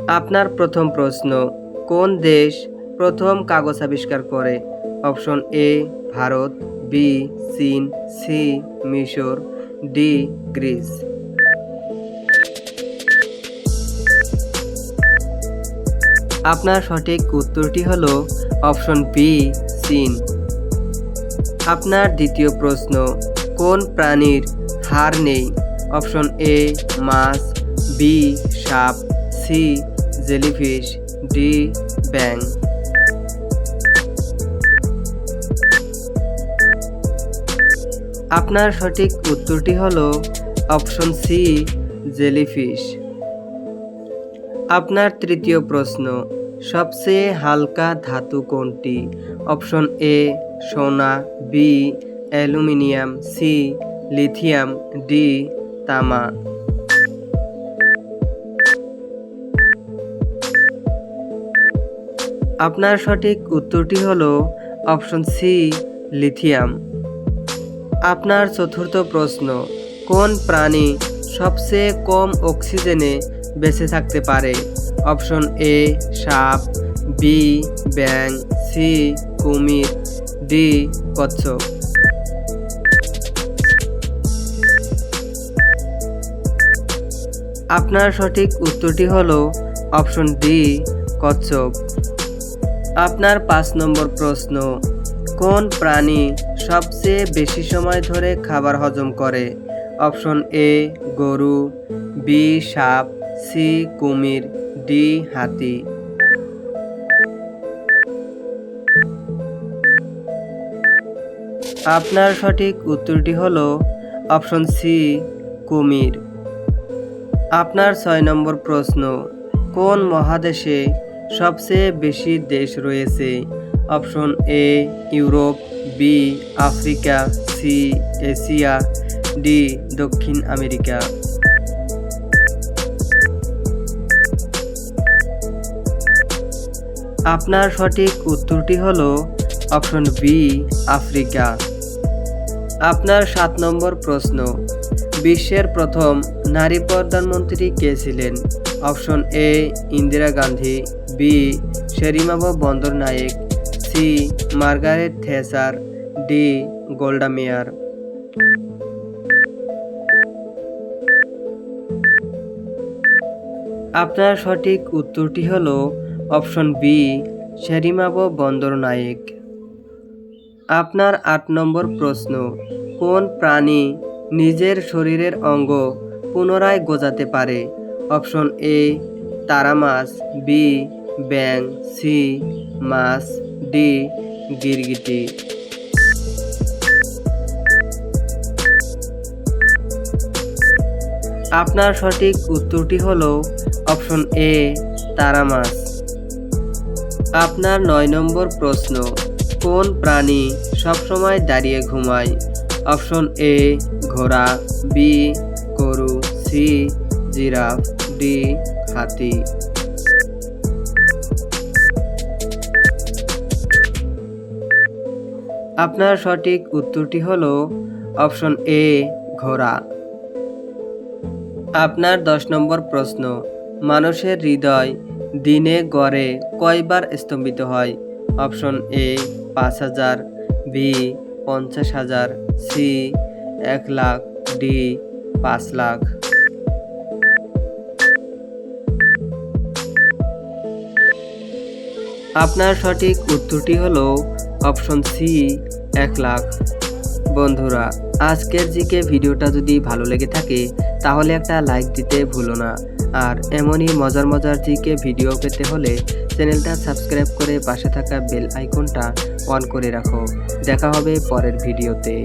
আপনার প্রথম প্রশ্ন, কোন দেশ প্রথম কাগজ আবিষ্কার করে? অপশন এ ভারত, বি চীন, সি মিশর, ডি গ্রিস। আপনার সঠিক উত্তরটি হলো অপশন বি চীন। আপনার দ্বিতীয় প্রশ্ন, কোন প্রাণীর হাড় নেই? অপশন এ মাছ, বি সাপ, সি জেলিফিশ, ডি ব্যাঙ। আপনার সঠিক উত্তরটি হলো অপশন সি জেলিফিশ। আপনার তৃতীয় প্রশ্ন, সবচেয়ে হালকা ধাতু কোনটি? অপশন এ সোনা, B aluminium, C lithium, D তামা। আপনার সঠিক উত্তরটি হলো অপশন সি লিথিয়াম। আপনার চতুর্থ প্রশ্ন, কোন প্রাণী সবচেয়ে কম অক্সিজেনে বেঁচে থাকতে পারে? অপশন এ সাপ, বি ব্যাঙ, সি কুমির, ডি কচ্ছপ। আপনার সঠিক উত্তরটি হলো অপশন ডি কচ্ছপ। আপনার 5 নম্বর প্রশ্ন, কোন প্রাণী সবচেয়ে বেশি সময় ধরে খাবার হজম করে? অপশন এ গরু, বি সাপ, সি কুমির, ডি হাতি। আপনার সঠিক উত্তরটি হলো অপশন সি কুমির। আপনার 6 নম্বর প্রশ্ন, কোন মহাদেশে সবচেয়ে বেশি দেশ রয়েছে? Option A Europe, B Africa, C Asia, D দক্ষিণ আমেরিকা। আপনার সঠিক উত্তরটি হলো অপশন বি আফ্রিকা। আপনার 7 নম্বর প্রশ্ন, বিশ্বের প্রথম নারী প্রধানমন্ত্রী কে ছিলেন? Option A Indira Gandhi, B Sirimavo Bandaranaike, C Margaret Thatcher, D Golda Meir. আপনার সঠিক উত্তরটি হলো অপশন বি শেরিমাবো বন্দরনায়েক। আপনার 8 নম্বর প্রশ্ন, কোন প্রাণী নিজের শরীরের অঙ্গ পুনরায় গজাতে পারে? অপশন এ তারা মাছ, বি ব্যাঙ, সি মাছ, ডি গিরগিটি। আপনার সঠিক উত্তরটি হলো অপশন এ তারা মাছ। আপনার 9 নম্বর প্রশ্ন, কোন প্রাণী সবসময় দাঁড়িয়ে ঘুমায়? অপশন এ ঘোড়া, বি গরু, সি জিরাফ, ডি হাতি। আপনার সঠিক উত্তরটি হলো অপশন এ ঘোড়া। আপনার 10 নম্বর প্রশ্ন, মানুষের হৃদয় দিনে গড়ে কয়বার স্তম্ভিত হয়? Option A 5000, B 50,000, C 1 lakh, D 5 lakh. আপনার সঠিক উত্তরটি হলো অপশন সি 1 লাখ। বন্ধুরা, আজকের জিকে ভিডিওটা যদি ভালো লেগে থাকে তাহলে একটা লাইক দিতে ভুলো না। আর এমনই মজার মজার জিকে ভিডিও পেতে হলে চ্যানেলটা সাবস্ক্রাইব করে পাশে থাকা বেল আইকনটা অন করে রাখো। দেখা হবে পরের ভিডিওতে।